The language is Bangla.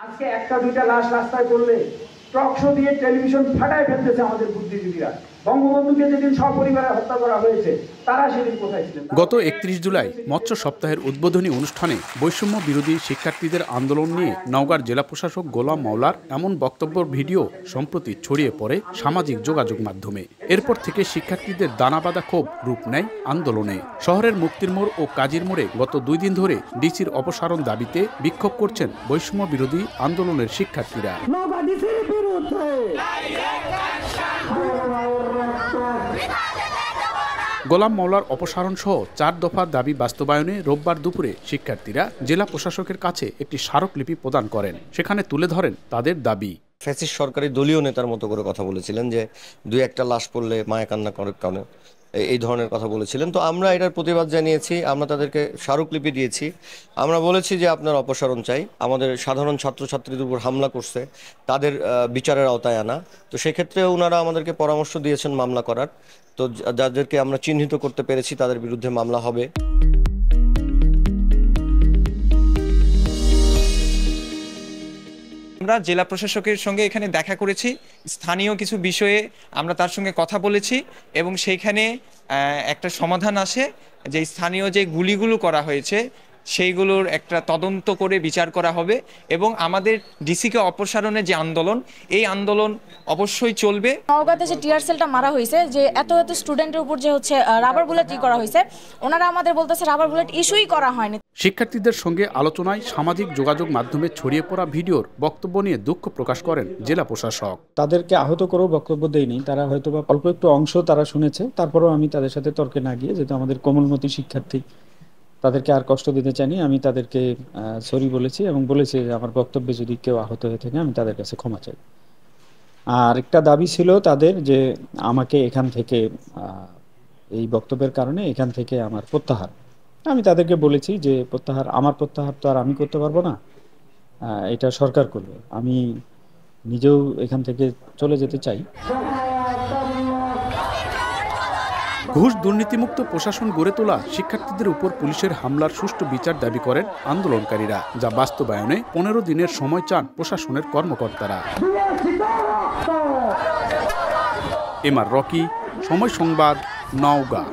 আজকে একটা দুইটা লাশ রাস্তায় করলে টক শো দিয়ে টেলিভিশন ফাটায় ফেলতেছে আমাদের বুদ্ধিজীবীরা। বঙ্গবন্ধুকে যেদিন সপরিবারে হত্যা করা হয়েছে তারা সেদিন কোথায় ছিলেন? গত 31 জুলাই মৎস্য সপ্তাহের উদ্বোধনী অনুষ্ঠানে বৈষম্য বিরোধী শিক্ষার্থীদের আন্দোলন নিয়ে নওগাঁর জেলা প্রশাসক গোলাম মাওলার এমন বক্তব্যের ভিডিও সম্প্রতি ছড়িয়ে পড়ে সামাজিক যোগাযোগ মাধ্যমে। এরপর থেকে শিক্ষার্থীদের দানাবাঁধা ক্ষোভ রূপ নেয় আন্দোলনে। শহরের মুক্তির মোড় ও কাজীর মোড়ে গত 2 দিন ধরে ডিসির অপসারণ দাবিতে বিক্ষোভ করছেন বৈষম্য বিরোধী আন্দোলনের শিক্ষার্থীরা। গোলাম মাওলার অপসারণ সহ 4 দফার দাবি বাস্তবায়নে রোববার দুপুরে শিক্ষার্থীরা জেলা প্রশাসকের কাছে একটি স্মারকলিপি প্রদান করেন। সেখানে তুলে ধরেন তাদের দাবি। ফ্যাসিস্ট সরকারি দলীয় নেতার মতো করে কথা বলেছিলেন যে 2-1টা লাশ পড়লে মায়া কান্না করে কারণে এই ধরনের কথা বলেছিলেন। তো আমরা এটার প্রতিবাদ জানিয়েছি, আমরা তাদেরকে স্মারকলিপি দিয়েছি। আমরা বলেছি যে আপনার অপসারণ চাই, আমাদের সাধারণ ছাত্রছাত্রীদের উপর হামলা করছে তাদের বিচারের আওতায় আনা। তো সেক্ষেত্রে ওনারা আমাদেরকে পরামর্শ দিয়েছেন মামলা করার। তো যাদেরকে আমরা চিহ্নিত করতে পেরেছি তাদের বিরুদ্ধে মামলা হবে। আমরা জেলা প্রশাসকের সঙ্গে এখানে দেখা করেছি, স্থানীয় কিছু বিষয়ে আমরা তার সঙ্গে কথা বলেছি এবং সেইখানে একটা সমাধান আসে যে স্থানীয় যে গুলিগুলো করা হয়েছে সেইগুলোর একটা তদন্ত করে বিচার করা হবে এবং আমাদের ডিসিকে অপসারণের যে আন্দোলন, এই আন্দোলন অবশ্যই চলবে। নওগাঁতে যে টিয়ার সেলটা মারা হয়েছে, যে এত স্টুডেন্টের উপর যে হচ্ছে রাবার বুলেট করা হয়েছে, ওনারা আমাদের বলতেছে রাবার বুলেট ইস্যুই করা হয়নি। শিক্ষার্থীদের সঙ্গে আলোচনায় সামাজিক যোগাযোগ মাধ্যমে ছড়িয়ে পড়া ভিডিওর বক্তব্য নিয়ে দুঃখ প্রকাশ করেন জেলা প্রশাসক। তাদেরকে আহত করেও বক্তব্য দেয়নি, তারা হয়তো বা অল্প একটু অংশ তারা শুনেছে। তারপরেও আমি তাদের সাথে তর্কে না গিয়ে, যেহেতু আমাদের কোমলমতি শিক্ষার্থী, তাদেরকে আর কষ্ট দিতে চাইনি। আমি তাদেরকে সরি বলেছি এবং বলেছি যে আমার বক্তব্যে যদি কেউ আহত হয়ে থাকে আমি তাদের কাছে ক্ষমা চাই। আর একটা দাবি ছিল তাদের যে আমাকে এখান থেকে এই বক্তব্যের কারণে এখান থেকে আমার প্রত্যাহার। আমি তাদেরকে বলেছি যে আমার প্রত্যাহার তো আর আমি করতে পারবো না, এটা সরকার করবে। আমি নিজেও এখান থেকে চলে যেতে চাই। ঘুষ দুর্নীতিমুক্ত প্রশাসন গড়ে তোলা, শিক্ষার্থীদের উপর পুলিশের হামলার সুষ্ঠু বিচার দাবি করেন আন্দোলনকারীরা, যা বাস্তবায়নে 15 দিনের সময় চান প্রশাসনের কর্মকর্তারা। এমআর রকি, সময় সংবাদ, নওগাঁ।